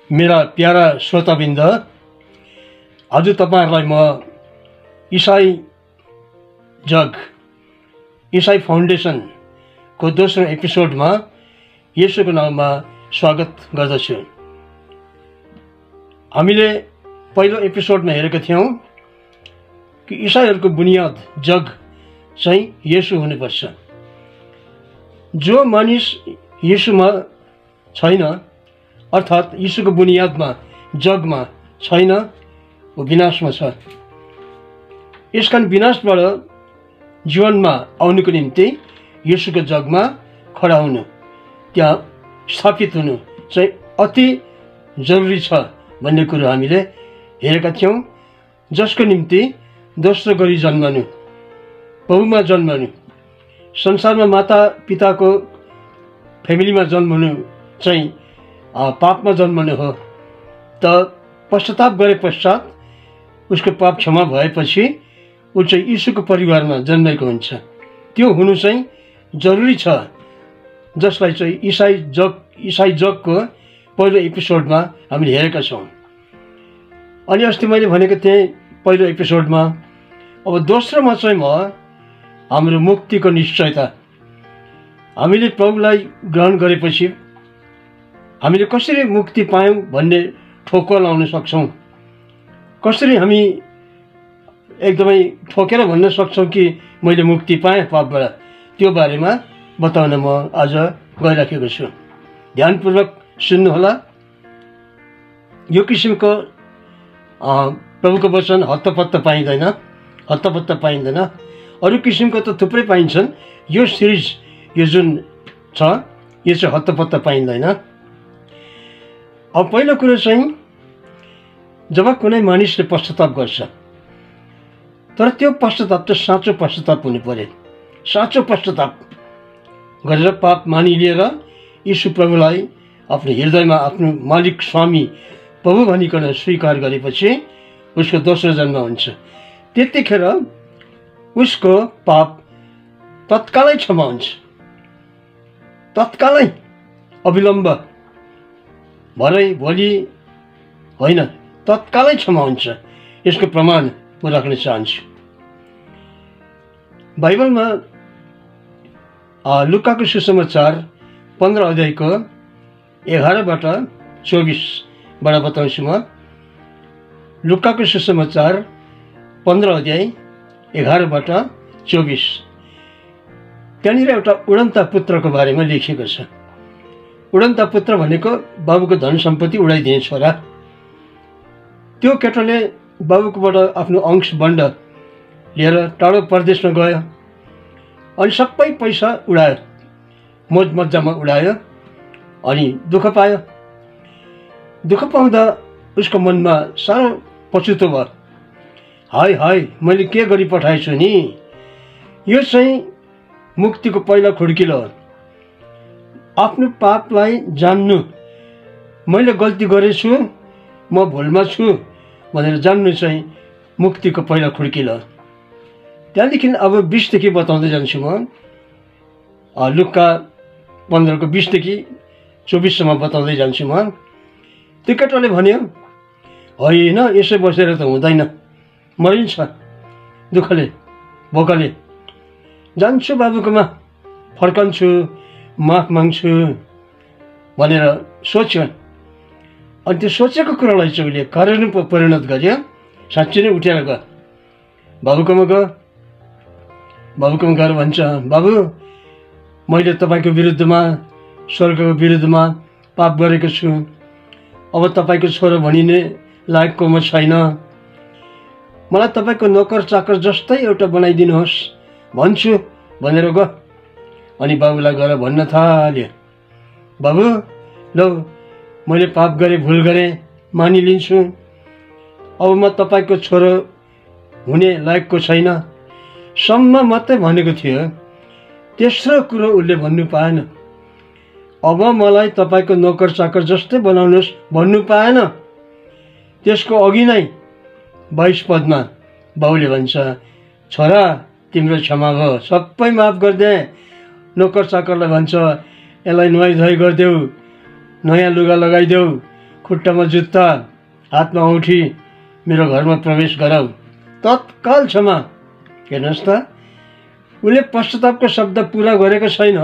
मेरा प्यारा श्रोताबिन्द, आज तपाईहरुलाई म ईसाई जग ईसाई फाउन्डेसन को दोस्रो एपिसोडमा येशूको नाममा स्वागत गर्दछु। हामीले पहिलो एपिसोडमा हेरेका थियौं कि ईसाईहरुको बुनियाद जग चाहिँ येशू हुनुपर्छ। जो मानिस येशूमा छैन अर्थात यीशुको बुनियादमा जगमा छैन वो विनाशमा छ। यसकारण विनाशबाट जीवनमा आउनुको निम्ति यीशुको जगमा खडा हुनु, त्यहाँ स्थापित हुनु चाहिँ अति जरुरी छ भन्ने कुरो हामीले हेरेका थियौं। जसको निम्ति दोस्रो गरी जन्मनु, प्रभुमा जन्मनु, संसारमा माता पिताको फ्यामिलीमा जन्मनु चाहिँ पापमा जन्मनु हो। त पश्चाताप गरे पश्चात उसको पाप क्षमा भएपछि ऊ चाहिँ यीशुको परिवारमा जन्मेको हुन्छ। त्यो हुनु चाहिँ जरुरी छ, जसलाई चाहिँ ईसाई जगको पहिलो एपिसोडमा हामीले हेरेका छौं। अनि अस्ति मैले भनेको थिएँ पहिलो एपिसोडमा, अब दोस्रोमा चाहिँ म हाम्रो मुक्तिको निश्चयता, हामीले प्रभुलाई ग्रहण गरेपछि हामीले कसरी मुक्ति पायौं भन्ने ठोक्कर लाउन सक्छौं, कसरी हामी एकदमै ठोकेर भन्न सक्छौं कि मैले मुक्ति पाएँ पापबाट, त्यो बारेमा बताउन म आज गइराखेको छु। ध्यानपूर्वक सुन्नुहोला। यो किसिमको प्रभुको वचन हत्तपत्त पाइँदैन, अरू किसिमको त थुप्रै पाइन्छन्। यो सिरिज यो जुन छ यो चाहिँ हत्तपत्त पाइँदैन। अब पहिलो कुरो चाहिँ जब कुनै मानिसले पश्चाताप गर्छ, तर त्यो पश्चाताप त साँचो पश्चाताप हुनु पर्यो। साँचो पश्चाताप गरेर पाप मानिलिएर यीशु प्रभुलाई आफ्नो हृदयमा आफ्नो मालिक स्वामी प्रभु भनिकन स्वीकार गरेपछि उसको दोस्रो जन्म हुन्छ। त्यतिखेर उसको पाप तत्कालै क्षमा हुन्छ, तत्कालै, अविलम्ब, भरै भोलि होइन, तत्कालै क्षमा हुन्छ। यसको प्रमाण म राख्न चाहन्छु। बाइबलमा लुकाको सुसमाचार 15 अध्यायको 11बाट 24बाट बताउँछु म। लुकाको सुसमाचार 15 अध्याय 11बाट 24। त्यहाँनिर एउटा उडन्ता पुत्रको बारेमा लेखिएको छ। उडन्ता पुत्र भनेको बाबुको धन सम्पत्ति उडाइदिने छोरा। त्यो केटाले बाबुकोबाट आफ्नो अंश बण्ड लिएर टाढो परदेशमा गयो अनि सबै पैसा उडायो, मोज मज्जामा उडायो अनि दुःख पायो। दुःख पाउँदा उसको मनमा साह्रो पछुतो भयो। हाय हाय, मैले के गरी पठाएछु नि। यो चाहिँ मुक्तिको पहिलो खुड्किलो हो। आफ्नो पापलाई जान्नु, मैले गल्ती गरेछु, म भुलमा छु भनेर जान्नु चाहिँ मुक्तिको पहिलो खुड्किलो। त्यहाँदेखि अब 20देखि बताउँदै जान्छु म। लुका 15 को 20देखि 24सम्म बताउँदै जान्छु म। त्यो केटाले भन्यो, होइन यसै बसेर त हुँदैन, मरिन्छ दुःखले भोकले, जान्छु बाबुकोमा, फर्कन्छु, माफ माग्छु भनेर सोच्यो। अनि त्यो सोचेको कुरालाई चाहिँ उसले कार्यरूपमा परिणत गर्यो। साँच्चै नै उठेर गयो, बाबुकोमा गयो। बाबुकोमा गएर भन्छ, बाबु मैले तपाईँको विरुद्धमा, स्वर्गको विरुद्धमा पाप गरेको छु। अब तपाईँको छोरो भनिने लायकको म छैन। मलाई तपाईँको नोकर चाकर जस्तै एउटा बनाइदिनुहोस् भन्छु भनेर गयो। अनि बाबुलाई गएर भन्न थाल्यो, बाबु लौ मैले पाप गरेँ, भुल गरेँ, मानिलिन्छु। अब म तपाईँको छोरो हुने लायकको छैन सम्म मात्रै भनेको थियो। तेस्रो कुरो उसले भन्नु पाएन। अब मलाई तपाईँको नोकर चाकर जस्तै बनाउनुहोस् भन्नु पाएन। त्यसको अघि नै 22 पदमा बाउले भन्छ, छोरा तिम्रो क्षमा भयो, सबै माफ गरिदिएँ। नोकर चाकरलाई भन्छ यसलाई नुहाइ धुवाइ गरिदेऊ, नयाँ लुगा लगाइदेऊ, खुट्टामा जुत्ता, हातमा औँठी, मेरो घरमा प्रवेश गराऊ। तत्काल क्षमा। हेर्नुहोस् त, उसले पश्चातापको शब्द पुरा गरेको छैन,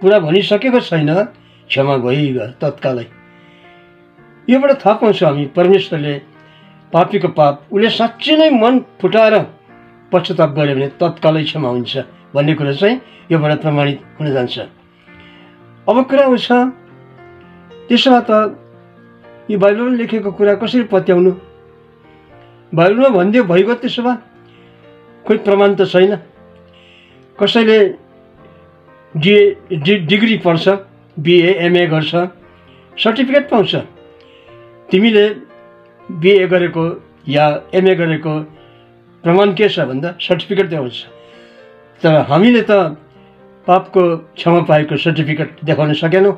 पुरा भनिसकेको छैन, क्षमा भइगयो तत्कालै। योबाट थाहा पाउँछौँ हामी परमेश्वरले पापीको पाप उसले साँच्चै नै मन फुटाएर पश्चाताप गर्यो भने तत्कालै क्षमा हुन्छ भन्ने कुरो चाहिँ योबाट प्रमाणित हुन जान्छ। अब कुरा आउँछ, त्यसो भए त यो बाइबलमा लेखेको कुरा कसरी पत्याउनु? बाइबलमा भनिदियो भइगयो। त्यसो भए कोही प्रमाण त छैन। कसैले डिग्री पढ्छ, बिए एमए गर्छ, सर्टिफिकेट पाउँछ। तिमीले बिए गरेको या एमए गरेको प्रमाण के छ भन्दा सर्टिफिकेट देखाउँछ। तर हामीले त पापको क्षमा पाएको सर्टिफिकेट देखाउन सकेन,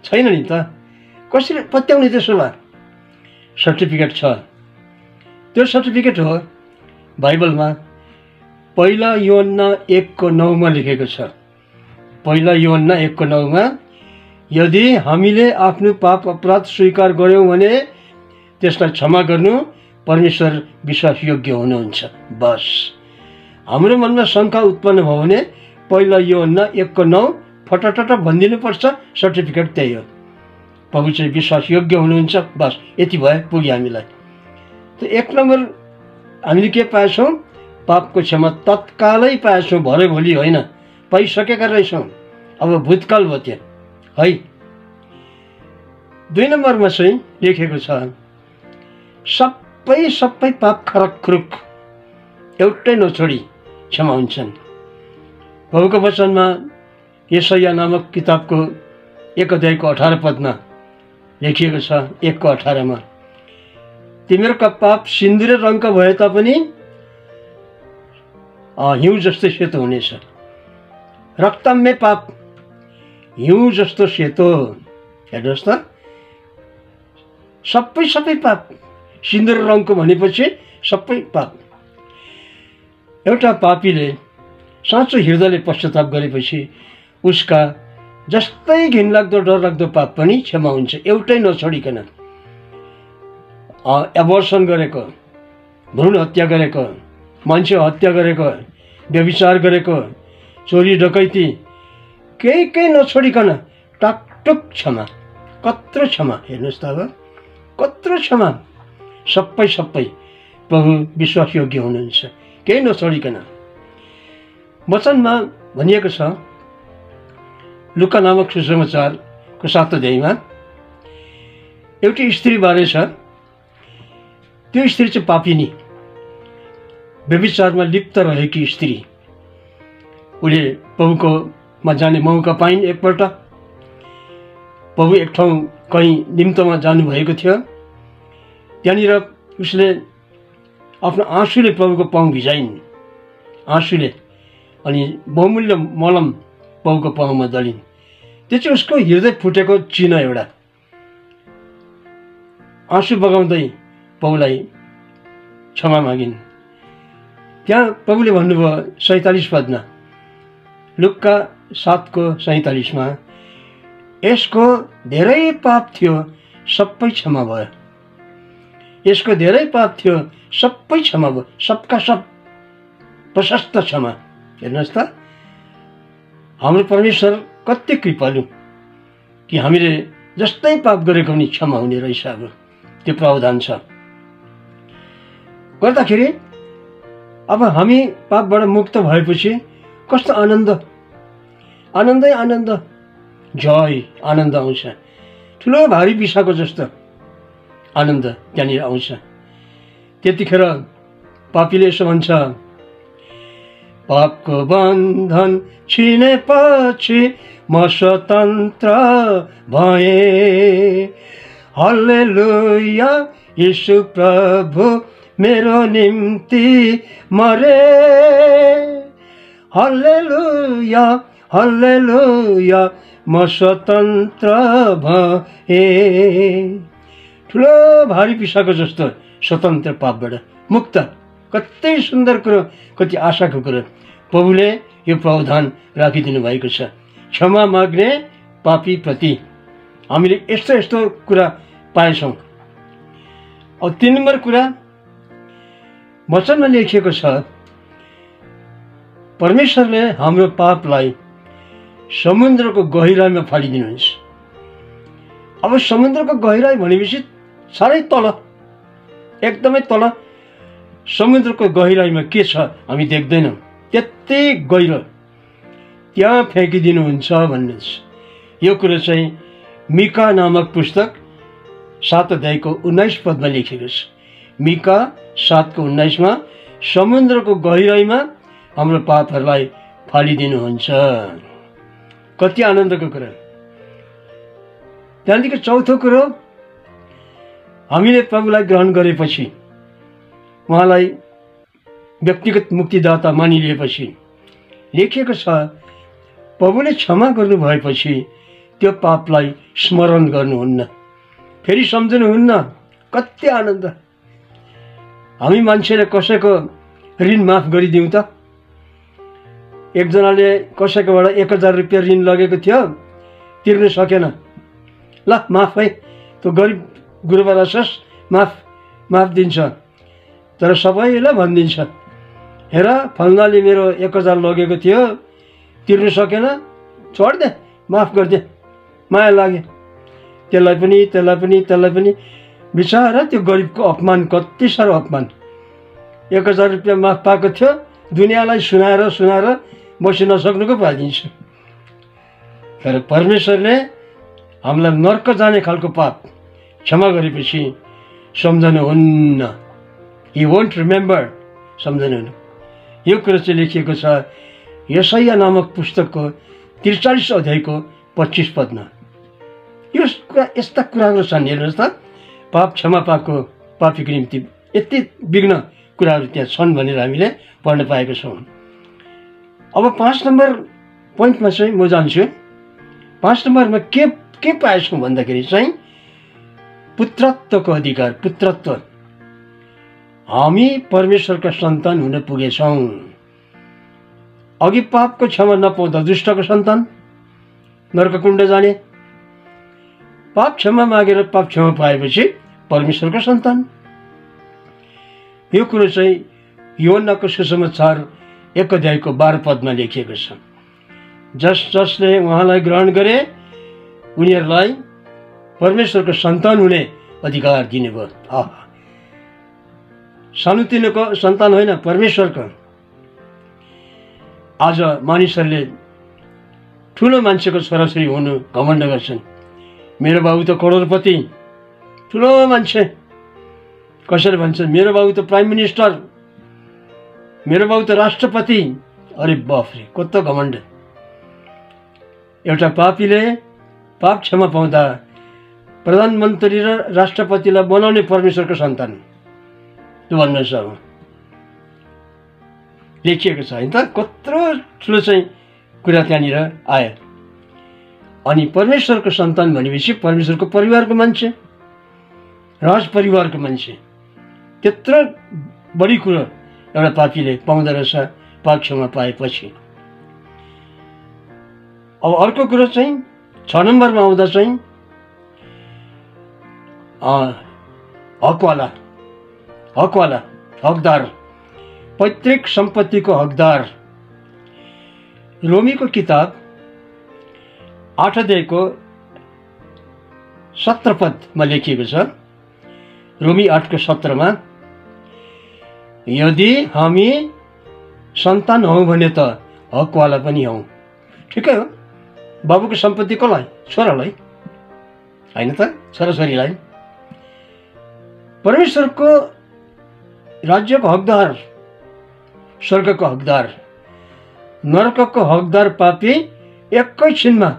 छैन नि त। कसरी पत्याउने? त्यसो भए सर्टिफिकेट छ। त्यो सर्टिफिकेट हो बाइबलमा पहिला योहन्ना 1:9 लेखेको छ। पहिला योहन्ना 1:9 यदि हामीले आफ्नो पाप अपराध स्वीकार गर्यौँ भने त्यसलाई क्षमा गर्नु परमेश्वर विश्वासयोग्य हुनुहुन्छ। बस हाम्रो मनमा शङ्का उत्पन्न भयो भने पहिला योहन्ना 1:9 फटाफट भनिदिनुपर्छ, सर्टिफिकेट त्यही हो, प्रभु चाहिँ विश्वासयोग्य हुनुहुन्छ। बस यति भए पुग्यो हामीलाई। त 1 नम्बर हामीले के पाएछौँ? पापको क्षमा तत्कालै पाएछौँ, भरे भोलि होइन, पाइसकेका रहेछौँ। अब भूतकाल भयो त्यो है। 2 नम्बरमा चाहिँ लेखेको छ सबै पाप खरकखुरुक एउटै नछोडी क्षमा हुन्छन्। प्रभुको वचनमा यशाया नामक किताबको 1 अध्यायको 18 पदमा लेखिएको छ 1:18 तिमीहरूका पाप सिन्दुरे रङका भए तापनि हिउँ जस्तै सेतो हुनेछ। रक्तम्य पाप हिउँ जस्तो सेतो। हेर्नुहोस् त, सबै पाप सिन्दुर रङको भनेपछि सबै पाप। एउटा पापीले साँचो हृदयले पश्चाताप गरेपछि उसका जस्तै घिनलाग्दो डरलाग्दो पाप पनि क्षमा हुन्छ, एउटै नछोडिकन। एबर्सन गरेको, भ्रूण हत्या गरेको, मान्छे हत्या गरेको, व्यभिचार गरेको, चोरी डकैती, केही नछोडिकन टाकटुक क्षमा। कत्रो क्षमा! हेर्नुहोस् त, अब कत्रो क्षमा! सबै प्रभु विश्वासयोग्य हुनुहुन्छ, केही नछोडिकन। वचनमा भनिएको छ लुका नामक सुसमाचारको 7 अध्यायमा एउटी स्त्री बारे छ। त्यो स्त्री चाहिँ पापिनी, व्यभिचारमा लिप्त रहेकी स्त्री। उसले प्रभुकोमा जाने मौका पाइन्। एकपल्ट प्रभु एक ठाउँ कहीँ निम्तमा जानुभएको थियो, त्यहाँनिर उसले आफ्नो आँसुले प्रभुको पाउँ भिजाइन्, आँसुले। अनि बहुमूल्य मलम प्रभुको पाउमा दलिन्। त्यो चाहिँ उसको हृदय फुटेको चिन्ह एउटा। आँसु बगाउँदै प्रभुलाई क्षमा मागिन्। त्यहाँ प्रभुले भन्नुभयो 47 पदमा, लुका 7:47 यसको धेरै पाप थियो, सबै क्षमा भयो। यसको धेरै पाप थियो, सबै क्षमा भयो। सबका सब प्रशस्त क्षमा। हेर्नुहोस् त, हाम्रो परमेश्वर कति कृपालु कि हामीले जस्तै पाप गरेको पनि क्षमा हुने रहेछ। अब त्यो प्रावधान छ गर्दाखेरि अब हामी पापबाट मुक्त भएपछि कस्तो आनन्दै आनन्द, जय आनन्द आउँछ। ठुलो भारी बिसाको जस्तो आनन्द त्यहाँनिर आउँछ। त्यतिखेर पापीले यसो भन्छ, पापको बन्धन छिनेपछि म स्वतन्त्र भएँ। हल्लेलुया, यीशु प्रभु मेरो निम्ति मरे। हल्लेलुया हल्लेलुया, म स्वतन्त्र भएँ। ठुलो भारी पिसाको जस्तो स्वतन्त्र, पापबाट मुक्त। कति सुन्दर कुरो, कति आशाको कुरो प्रभुले यो प्रावधान राखिदिनु भएको छ। क्षमा माग्ने पापी प्रति हामीले यस्तो यस्तो कुरा पाएछौँ। अब 3 नम्बर कुरा वचनमा लेखिएको छ, परमेश्वरले हाम्रो पापलाई समुद्रको गहिराईमा फालिदिनुहुन्छ। अब समुद्रको गहिराई भनेपछि साह्रै तल, एकदमै तल समुद्रको गहिराईमा के छ हामी देख्दैनौँ, त्यति गहिरो त्यहाँ फ्याँकिदिनुहुन्छ भन्ने छ। यो कुरो चाहिँ मिका नामक पुस्तक 7 अध्यायको 19 पदमा लेखेको छ। मिका 7:19 मा समुद्रको गहिराईमा हाम्रो पापहरूलाई फालिदिनुहुन्छ। कति आनन्दको कुरा। त्यहाँदेखि चौथो कुरो, हामीले प्रभुलाई ग्रहण गरेपछि, उहाँलाई व्यक्तिगत मुक्तिदाता मानिलिएपछि लेखिएको छ, प्रभुले क्षमा गर्नु भएपछि त्यो पापलाई स्मरण गर्नुहुन्न, फेरि सम्झनुहुन्न। कति आनन्द। हामी मान्छेले कसैको ऋण माफ गरिदिउँ त। एकजनाले कसैकोबाट 1000 रुपियाँ ऋण लगेको थियो, तिर्न सकेन, ल माफ है, त्यो गरिब गुरुबा रहेछस्, माफ दिन्छ। तर सबैलाई भनिदिन्छ, हेर फल्नाले मेरो 1000 लगेको थियो, तिर्न सकेन, छोड्दे, माफ गरिदे। माया लाग्यो त्यसलाई पनि बिचारा त्यो गरिबको अपमान, कति साह्रो अपमान। 1000 रुपियाँ माफ पाएको थियो, दुनियाँलाई सुनाएर बसी नसक्नुको पाइदिन्छ। तर परमेश्वरले हामीलाई नर्क जाने खालको पाप क्षमा गरेपछि सम्झनुहुन्न। ही वोन्ट रिमेम्बर, सम्झनुहुन्न। यो कुरो चाहिँ लेखिएको छ यशाया नामक पुस्तकको 43 अध्यायको 25 पदमा। यो यस्ता कुराहरू छन्। हेर्नुहोस् त, पाप क्षमा पाएको पापीको निम्ति यति विघ्न कुराहरू त्यहाँ छन् भनेर हामीले पढ्न पाएको छौँ। अब 5 नम्बर पोइन्टमा चाहिँ म जान्छु। 5 नम्बरमा के पाएछौँ भन्दाखेरि चाहिँ पुत्रत्वको अधिकार। पुत्रत्व, हामी परमेश्वरका सन्तान हुन पुगेछौँ। अघि पापको क्षमा नपाउँदा दुष्टको सन्तान, नर्ककुण्ड जाने। पाप क्षमा मागेर पाप क्षमा पाएपछि परमेश्वरको सन्तान। यो कुरो चाहिँ योहन्नाको सुसमाचार 1 अध्यायको 12 पदमा लेखिएको छ। जसले उहाँलाई ग्रहण गरे उनीहरूलाई परमेश्वरको सन्तान हुने अधिकार दिनुभयो। सानोतिनोको सन्तान होइन, परमेश्वरको। आज मानिसहरूले ठुलो मान्छेको छोराछोरी हुनु घमण्ड गर्छन्। मेरो बाबु त करोडपति, ठुलो मान्छे। कसैले भन्छन् मेरो बाबु त प्राइम मिनिस्टर, मेरो बाबु त राष्ट्रपति। अरे बाफरे, कस्तो घमण्ड। एउटा पापीले पाप क्षमा पाउँदा प्रधानमन्त्री र राष्ट्रपतिलाई बनाउने परमेश्वरको सन्तान त्यो भन्नुहोस्। अब लेखिएको छ होइन त, कत्रो ठुलो चाहिँ कुरा त्यहाँनिर आयो। अनि परमेश्वरको सन्तान भनेपछि परमेश्वरको परिवारको मान्छे, राज परिवारको मान्छे। त्यत्रो बढी कुरो एउटा पापीले पाउँदो रहेछ पाप क्षमा पाएपछि। अब अर्को कुरो चाहिँ 6 नम्बरमा आउँदा चाहिँ हकवाला, हकदार, पैतृक सम्पत्तिको हकदार। रोमीको किताब 8 अध्यायको 17 पदमा लेखिएको छ। रोमी 8को 17मा, यदि हामी सन्तान हौँ भने त हकवाला पनि हौँ। ठिकै हो, बाबुको सम्पत्ति कसलाई? छोरालाई होइन त, छोराछोरीलाई। परमेश्वरको राज्यको हकदार, स्वर्गको हकदार, नरकको हकदार पापी एकैछिनमा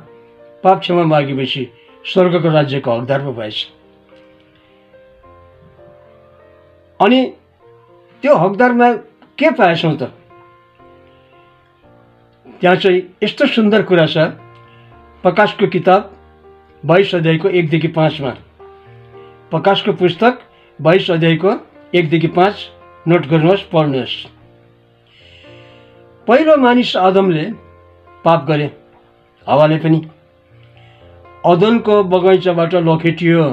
पाप क्षमा मागेपछि स्वर्गको राज्यको हकदार पो भएछ। अनि त्यो हकदारमा के पाएछौँ त? त्यहाँ चाहिँ यस्तो सुन्दर कुरा छ। प्रकाशको किताब 22 अध्यायको 1 देखि 5 मा, प्रकाशको पुस्तक 22 अध्यायको 1 देखि 5 नोट गर्नुहोस्, पढ्नुहोस्। पहिलो मानिस आदमले पाप गरे, हावाले पनि अदनको बगैँचाबाट लखेटियो।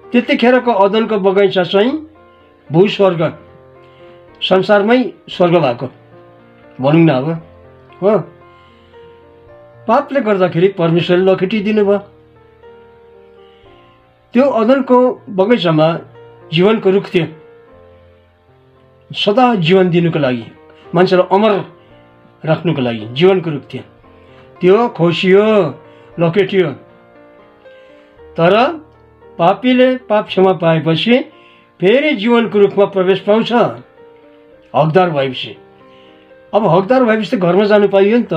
त्यतिखेरको अदनको बगैँचा चाहिँ भूस्वर्ग, संसारमै स्वर्ग भएको भनौँ न। अब हो, पापले गर्दाखेरि परमेश्वरले लखेटिदिनु भयो। त्यो अदनको बगैँचामा जीवनको रुख थियो, सदा जीवन दिनुको लागि, मान्छेलाई अमर राख्नुको लागि जीवनको रुख थियो। त्यो खोसियो, लखेटियो। तर पापीले पाप क्षमा पाएपछि फेरि जीवनको रुखमा प्रवेश पाउँछ, हकदार भएपछि। अब हकदार भएपछि त घरमा जानु पाइयो नि त,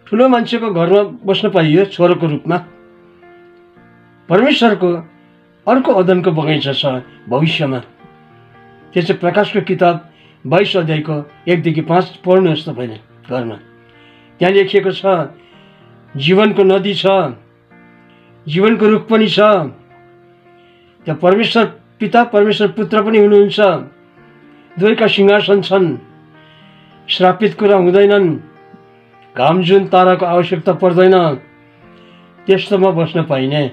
ठुलो मान्छेको घरमा बस्न पाइयो छोरोको रूपमा। परमेश्वरको अर्को अदनको बगैँचा छ भविष्यमा। त्यो चाहिँ प्रकाशको किताब 22 अध्यायको 1 देखि 5 पढ्नुहोस् तपाईँले घरमा। त्यहाँ लेखिएको छ, जीवनको नदी छ, जीवनको रुख पनि छ। त्यहाँ परमेश्वर पिता, परमेश्वर पुत्र पनि हुनुहुन्छ। दुवैका सिंहासन छन्, श्रापित कुरा हुँदैनन्, घाम जुन ताराको आवश्यकता पर्दैन, त्यस्तोमा बस्न पाइने।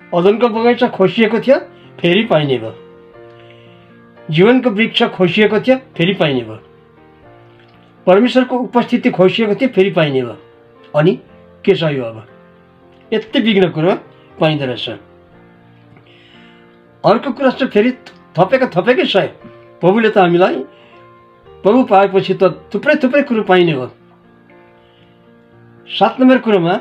अदनको बगैँचा खोसिएको थियो, फेरि पाइने भयो। जीवनको वृक्ष खोसिएको थियो, फेरि पाइने भयो। परमेश्वरको उपस्थिति खोसिएको थियो, फेरि पाइने भयो। अनि के चाहियो अब? यति बिग्न कुरो पाइँदो रहेछ। अर्को कुरा चाहिँ फेरि थपेकै छ। प्रभुले त हामीलाई प्रभु पाएपछि त थुप्रै कुरो पाइने हो। 7 नम्बर कुरोमा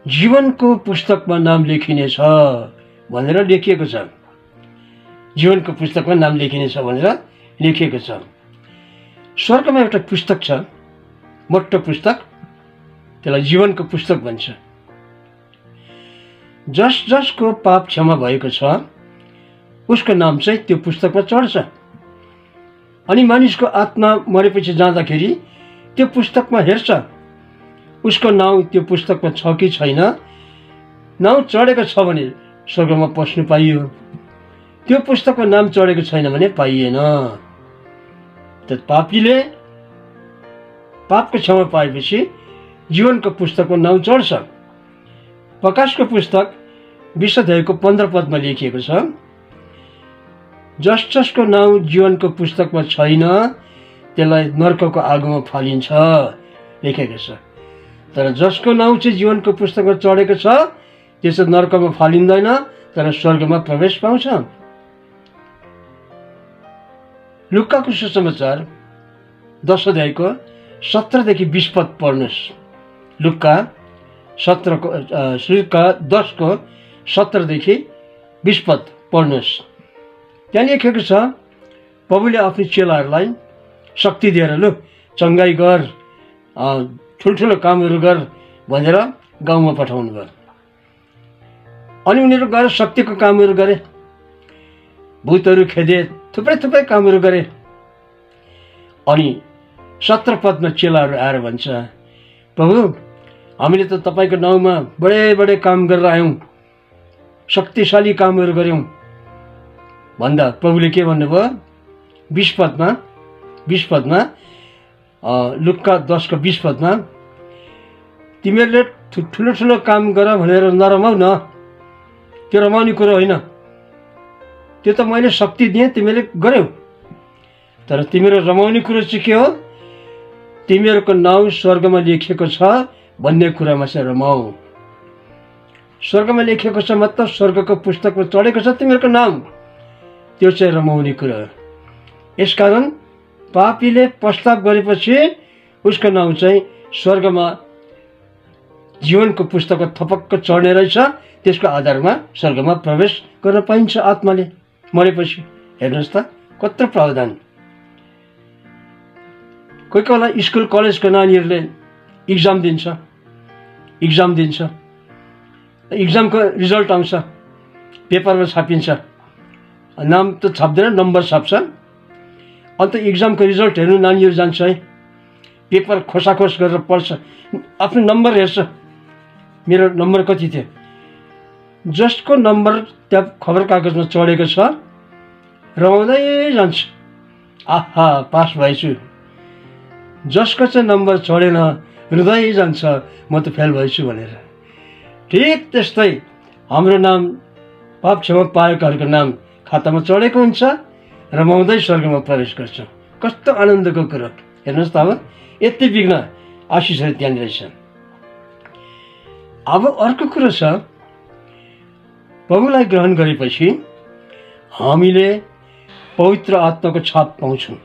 जीवनको पुस्तकमा नाम लेखिनेछ भनेर लेखिएको छ। जीवनको पुस्तकमा नाम लेखिनेछ भनेर लेखिएको छ। स्वर्गमा एउटा पुस्तक छ, मोटो पुस्तक, त्यसलाई जीवनको पुस्तक भन्छ। जसको पाप क्षमा भएको छ उसको नाम चाहिँ त्यो पुस्तकमा चढ्छ। अनि मानिसको आत्मा मरेपछि जाँदाखेरि त्यो पुस्तकमा हेर्छ उसको नाउँ त्यो पुस्तकमा छ कि छैन। नाउँ चढेको छ भने स्वर्गमा पस्नु पाइयो, त्यो पुस्तकमा नाम चढेको छैन भने पाइएन। त पापीले पापको क्षमा पाएपछि जीवनको पुस्तकमा नाउँ चढ्छ। प्रकाशको पुस्तक 20 अध्यायको 15 पदमा लेखिएको छ, जसको नाउँ जीवनको पुस्तकमा छैन त्यसलाई नर्कको आगोमा फालिन्छ लेखेको छ। तर जसको नाउँ चाहिँ जीवनको पुस्तकमा चढेको छ त्यो चाहिँ नर्कमा फालिँदैन, तर स्वर्गमा प्रवेश पाउँछ। लुकाको सुसमाचार 10 अध्यायको 17 देखि 20 पद पढ्नुहोस्। लुका 10 को 17 देखि 20 पद पढ्नुहोस्। त्यहाँ लेखेको छ, प्रभुले आफ्नो चेलाहरूलाई शक्ति दिएर लु चङ्गाई गर, ठुल्ठुलो कामहरू गर भनेर गाउँमा पठाउनु भयो। अनि उनीहरू गएर शक्तिको कामहरू गरे, भूतहरू खेदे, थुप्रै कामहरू गरे। अनि 17 पदमा चेलाहरू आएर भन्छ, प्रभु हामीले त तपाईँको नाउँमा बडे काम गरेर आयौँ, शक्तिशाली कामहरू गऱ्यौँ भन्दा प्रभुले के भन्नुभयो? 20 पदमा लुका 10 को 20 पदमा, तिमीहरूले ठुलो काम गर भनेर नरमाऊ न, त्यो रमाउने कुरो होइन। त्यो त मैले शक्ति दिएँ, तिमीले गर्यौ। तर तिमीहरू रमाउने कुरो चाहिँ के हो? तिमीहरूको नाउँ स्वर्गमा लेखिएको छ भन्ने कुरामा चाहिँ रमाऊ। स्वर्गमा लेखिएको छ मतलब स्वर्गको पुस्तकमा चढेको छ तिमीहरूको नाम, त्यो चाहिँ रमाउने कुरा हो। यसकारण पापीले पश्चाताप गरेपछि उसको नाउँ चाहिँ स्वर्गमा जीवनको पुस्तकमा थपक्क चढ्ने रहेछ। त्यसको आधारमा स्वर्गमा प्रवेश गर्न पाइन्छ आत्माले मरेपछि। हेर्नुहोस् त कत्रो प्रावधान। कोही कोही बेला स्कुल कलेजको नानीहरूले इक्जाम दिन्छ, इक्जामको रिजल्ट आउँछ, पेपरमा छापिन्छ, नाम त छाप्दैन, नम्बर छाप्छ। अन्त इक्जामको रिजल्ट हेर्नु नानीहरू जान्छ है, पेपर खोसाखोस गरेर पढ्छ, आफ्नो नम्बर हेर्छ, मेरो नम्बर कति थियो। जसको नम्बर त्यहाँ खबर कागजमा चढेको छ रमाउँदै जान्छ, आहा पास भएछु। जसको चाहिँ नम्बर चढेन रुँदै जान्छ, म त फेल भएछु भनेर। ठिक त्यस्तै हाम्रो नाम पाप क्षमा पाएकाहरूको नाम खातामा चढेको हुन्छ, रमाउँदै स्वर्गमा प्रवेश गर्छ। कस्तो आनन्दको कुरो हेर्नुहोस् त। अब यति बिघ्न आशिषहरू त्यहाँनिर रहेछ। अब अर्को कुरो छ, प्रभुलाई ग्रहण गरेपछि हामीले पवित्र आत्माको छाप पाउँछौँ।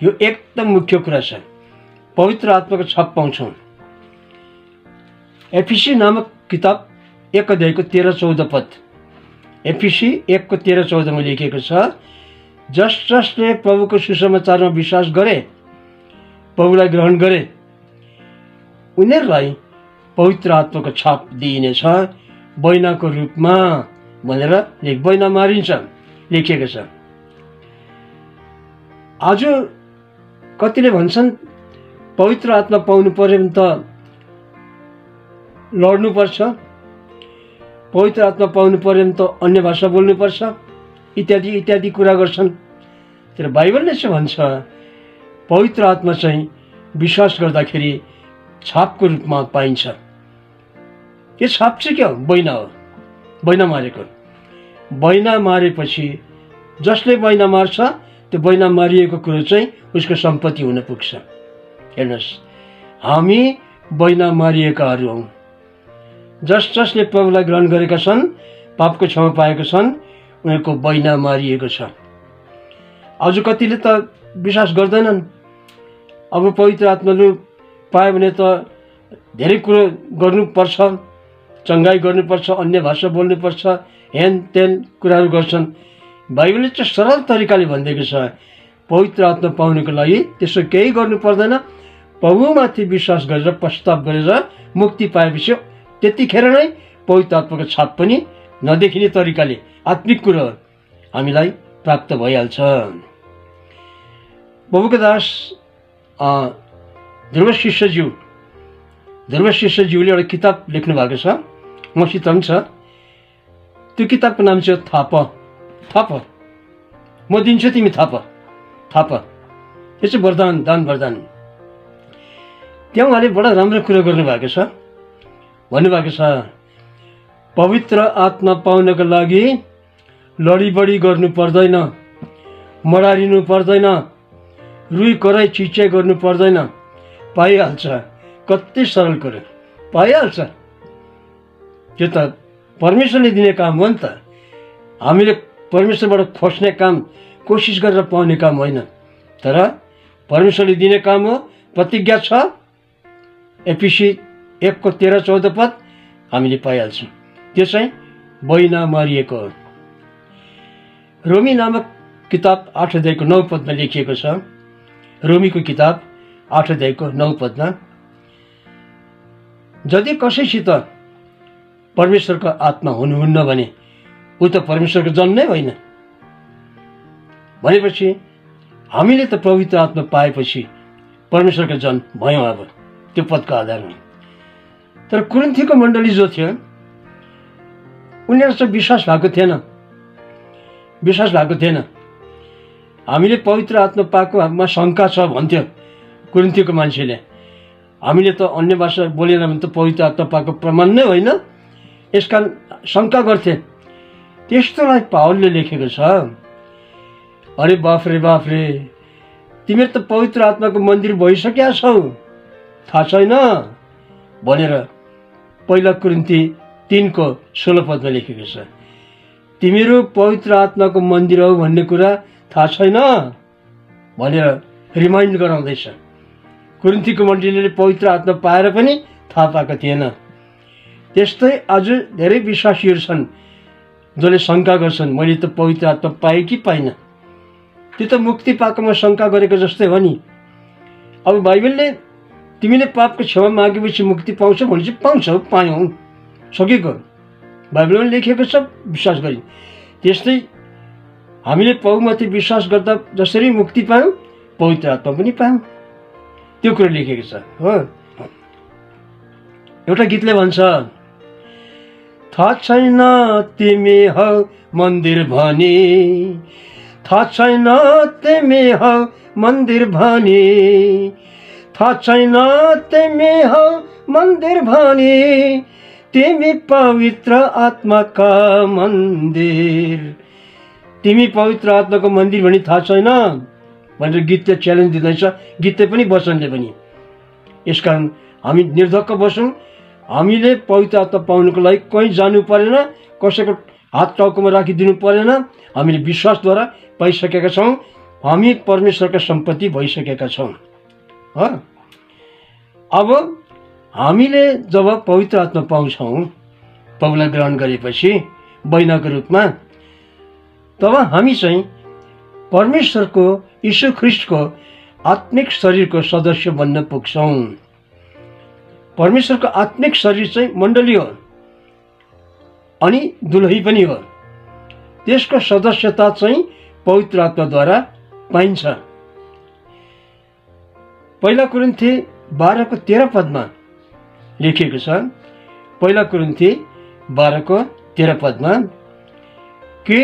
यो एकदम मुख्य कुरा छ, पवित्र आत्माको छाप पाउँछौँ। एफिसी नामक किताब 1 अध्यायको 13-14 पद, एफिसी 1 को 13-14 मा लेखिएको छ, जसले प्रभुको सुसमाचारमा विश्वास गरे, प्रभुलाई ग्रहण गरे, उनीहरूलाई पवित्र आत्माको छाप दिइनेछ बैनाको रूपमा भनेर बैना मारिन्छ लेखिएको छ। आज कतिले भन्छन् पवित्र आत्मा पाउनु पर्यो भने त लड्नुपर्छ, पवित्र आत्मा पाउनु पर्यो भने त अन्य भाषा बोल्नुपर्छ, इत्यादि इत्यादि कुरा गर्छन्। तर बाइबलले चाहिँ भन्छ पवित्र आत्मा चाहिँ विश्वास गर्दाखेरि छापको रूपमा पाइन्छ। यो छाप चाहिँ के हो? बैना हो, बैना मारेको। बैना मारेपछि जसले बैना मार्छ त्यो बैना मारिएको कुरो चाहिँ उसको सम्पत्ति हुन पुग्छ। हेर्नुहोस्, हामी बैना मारिएकाहरू हौँ। जसले प्रभुलाई ग्रहण गरेका छन्, पापको क्षमा पाएका छन्, उनीहरूको बैना मारिएको छ। आज कतिले त विश्वास गर्दैनन्। अब पवित्र आत्माले पायो भने त धेरै कुरो गर्नुपर्छ, चङ्गाई गर्नुपर्छ, अन्य भाषा बोल्नुपर्छ, हेन तेन कुराहरू गर्छन्। बाइबलले चाहिँ सरल तरिकाले भनिदिएको छ, पवित्र आत्मा पाउनको लागि त्यसो केही गर्नु पर्दैन। प्रभुमाथि विश्वास गरेर पश्चाताप गरेर मुक्ति पाएपछि त्यतिखेर नै पवित्र आत्माको छाप पनि नदेखिने तरिकाले आत्मिक कुरो हामीलाई प्राप्त भइहाल्छ। प्रभुको दास ध्रुव शिष्यज्यूले एउटा किताब लेख्नु भएको छ, मसित पनि छ। त्यो किताबको नाम चाहिँ थाप। म दिन्छु तिमी थाप। यो चाहिँ वरदान, दान वरदान। त्यहाँ उहाँले बडा राम्रो कुरो गर्नुभएको छ। भन्नुभएको छ पवित्र आत्मा पाउनको लागि लडीबडी गर्नु पर्दैन, मडारिनु पर्दैन, रुई कराई चिच्याइ गर्नु पर्दैन, पाइहाल्छ। कति सरल कुरो, पाइहाल्छ। त्यो त परमेश्वरले दिने काम हो नि त। हामीले परमेश्वरबाट खोज्ने काम, कोसिस गरेर पाउने काम होइन, तर परमेश्वरले दिने काम हो। प्रतिज्ञा छ एफिसी 1 को 13-14 पद, हामीले पाइहाल्छौँ। त्यो चाहिँ बैना मारिएको हो। रोमी नामक किताब 8 अध्यायको 9 पदमा लेखिएको छ। रोमीको किताब 8 अध्यायको 9 पदमा, यदि कसैसित परमेश्वरको आत्मा हुनुहुन्न भने ऊ त परमेश्वरको जन नै होइन। भनेपछि हामीले त पवित्र आत्मा पाएपछि परमेश्वरको जन भयौँ अब त्यो पदको आधारमा। तर कुरिन्थीको मण्डली जो थियो उनीहरू चाहिँ विश्वास भएको थिएन। हामीले पवित्र आत्मा पाएकोमा शङ्का छ भन्थ्यो कुरिन्थीको मान्छेले। हामीले त अन्य भाषा बोलेर भने त पवित्र आत्मा पाएको प्रमाण नै होइन, यसकारण शङ्का गर्थे। त्यस्तोलाई पावलले लेखेको छ, अरे बाफरे तिमीहरू त पवित्र आत्माको मन्दिर भइसकेका छौ, थाहा छैन भनेर पहिला कुरिन्थी 3 को 16 पदमा लेखेको छ। तिमीहरू पवित्र आत्माको मन्दिर हो भन्ने कुरा थाहा छैन भनेर रिमाइन्ड गराउँदैछ। कुरिन्थीको मण्डलीले पवित्र आत्मा पाएर पनि थाहा पाएको थिएन। त्यस्तै आज धेरै विश्वासीहरू छन् जसले शङ्का गर्छन्, मैले त पवित्र आत्मा पाएँ कि पाइनँ। त्यो त मुक्ति पाएकोमा शङ्का गरेको जस्तै हो नि। अब बाइबलले तिमीले पापको क्षमा मागेपछि मुक्ति पाउँछौ भनेपछि पाउँछौ, पायौँ, सकेको बाइबलमा लेखेको छ, विश्वास गरी। त्यस्तै हामीले प्रभुमाथि विश्वास गर्दा जसरी मुक्ति पायौँ पवित्र आत्मा पनि पायौँ, त्यो कुरो लेखेको छ हो। एउटा गीतले भन्छ, थाहा छैन तिमी हौ मन्दिर भनी, थाहा छैन तिमी हौ मन्दिर भनी, थाहा छैन तिमी हौ मन्दिर भनी, तिमी पवित्र आत्माका मन्दिर। तिमी पवित्र आत्माको मन्दिर भनी थाहा छैन भनेर गीतले च्यालेन्ज दिँदैछ, गीतले पनि वचनले पनि। यसकारण हामी निर्धक्क बसौँ। हामीले पवित्र आत्मा पाउनुको लागि कहीँ जानु परेन, कसैको हात टाउकोमा राखिदिनु परेन। हामीले विश्वासद्वारा पाइसकेका छौँ। हामी परमेश्वरका सम्पत्ति भइसकेका छौँ। अब हामीले जब पवित्र आत्मा पाउँछौँ प्रभुलाई ग्रहण गरेपछि बैनाको रूपमा, तब हामी चाहिँ परमेश्वरको यीशु ख्रीष्टको आत्मिक शरीरको सदस्य बन्न पुग्छौँ। परमेश्वरको आत्मिक शरीर चाहिँ मण्डली हो अनि दुलही पनि हो। त्यसको सदस्यता चाहिँ पवित्र आत्माद्वारा पाइन्छ। पहिला कोरिन्थी 12:13 लेखिएको छ। पहिला कोरिन्थी 12:13 कि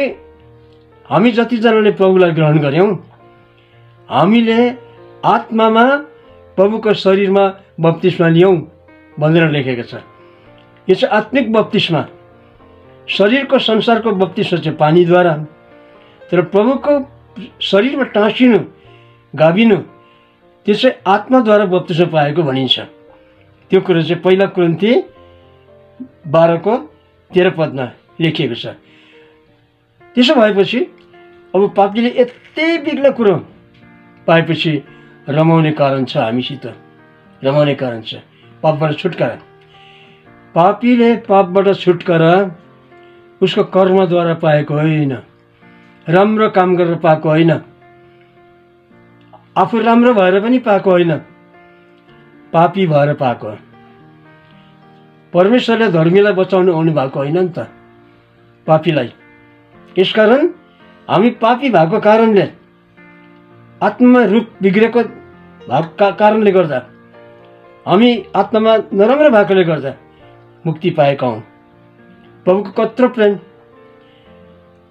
हामी जतिजनाले प्रभुलाई ग्रहण गर्यौँ हामीले आत्मामा प्रभुको शरीरमा बप्तिस्मा लियौँ भनेर लेखेको छ। यो चाहिँ आत्मिक बप्तिस्मा। शरीरको संसारको बप्तिस्मा चाहिँ पानीद्वारा, तर प्रभुको शरीरमा टाँसिनु गाभिनु त्यो चाहिँ आत्माद्वारा बप्तिस्मा पाएको भनिन्छ। त्यो कुरो चाहिँ पहिला कोरिन्थी 12:13 लेखिएको छ। त्यसो भएपछि अब पापीले यति बिग्ला कुरो पाएपछि रमाउने कारण छ, हामीसित रमाउने कारण छ। पापबाट छुटकारा, पापीले पापबाट छुटकारा उसको कर्मद्वारा पाएको होइन, राम्रो काम गरेर पाएको होइन, आफू राम्रो भएर पनि पाएको होइन, पापी भएर पाएको। परमेश्वरले धर्मीलाई बचाउनु आउनु भएको होइन नि त, पापीलाई। यसकारण हामी पापी भएको कारणले, आत्मा रूप बिग्रेको कारणले गर्दा, हामी आत्मामा नराम्रो भएकोले गर्दा मुक्ति पाएका हौँ। प्रभुको कत्रो प्रेम।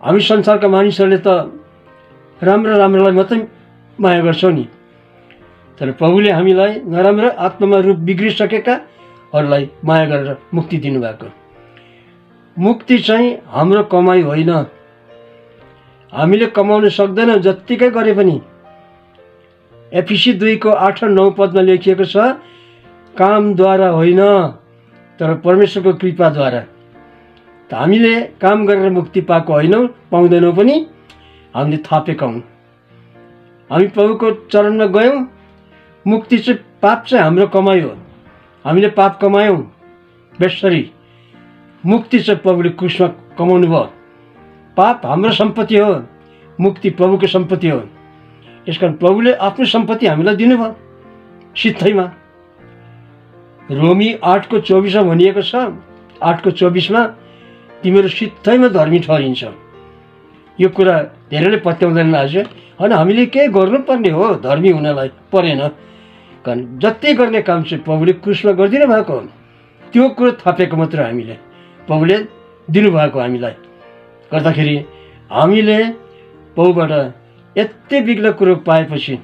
हामी संसारका मानिसहरूले त राम्रो राम्रोलाई मात्रै माया गर्छौँ नि, तर प्रभुले हामीलाई नराम्रो आत्मामा रूप बिग्रिसकेकाहरूलाई माया गरेर मुक्ति दिनुभएको। मुक्ति चाहिँ हाम्रो कमाइ होइन, हामीले कमाउन सक्दैनौँ जत्तिकै गरे पनि। एफिसी 2:8-9 लेखिएको छ, कामद्वारा होइन तर परमेश्वरको कृपाद्वारा। त हामीले काम गरेर मुक्ति पाएको होइनौँ, पाउँदैनौँ पनि, हामीले थापेका हौँ। हामी प्रभुको चरणमा गयौँ। मुक्ति चाहिँ, पाप चाहिँ हाम्रो कमाइ हो, हामीले पाप कमायौँ बेसरी। मुक्ति चाहिँ प्रभुले क्रुसमा कमाउनु भयो। पाप हाम्रो सम्पत्ति हो, मुक्ति प्रभुको सम्पत्ति हो। यसकारण प्रभुले आफ्नो सम्पत्ति हामीलाई दिनुभयो सित्थैमा। रोमी 8:24 भनिएको छ, 8:24 तिमीहरू सित्थैमा धर्मी ठहरिन्छ। यो कुरा धेरैले पत्याउँदैन आज। होइन, हामीले के गर्नुपर्ने हो धर्मी हुनलाई परेन। कारण जति गर्ने काम चाहिँ प्रभुले क्रुसमा गरिदिनु भएको हो, त्यो कुरो थापेको मात्र हामीले, प्रभुले दिनुभएको हामीलाई गर्दाखेरि हामीले प्रभुबाट यति बिग्ला कुरो पाएपछि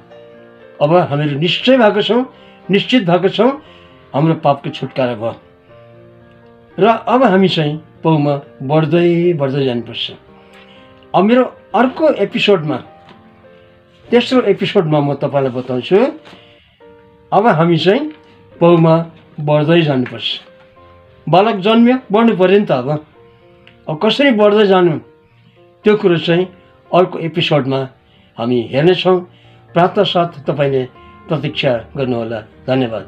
अब हामीहरू निश्चय भएको छौँ, निश्चित भएको छौँ, हाम्रो पापको छुटकारा भयो र अब हामी चाहिँ प्रभुमा बढ्दै बढ्दै जानुपर्छ। अब मेरो अर्को एपिसोडमा, तेस्रो एपिसोडमा म तपाईँलाई बताउँछु अब हामी चाहिँ प्रभुमा बढ्दै जानुपर्छ। बालक जन्म्यो, बढ्नु पऱ्यो नि त। अब कसरी बढ्दै जानु त्यो कुरो चाहिँ अर्को एपिसोडमा हामी हेर्नेछौँ। प्रार्थना साथ तपाईँले प्रतीक्षा गर्नुहोला। धन्यवाद।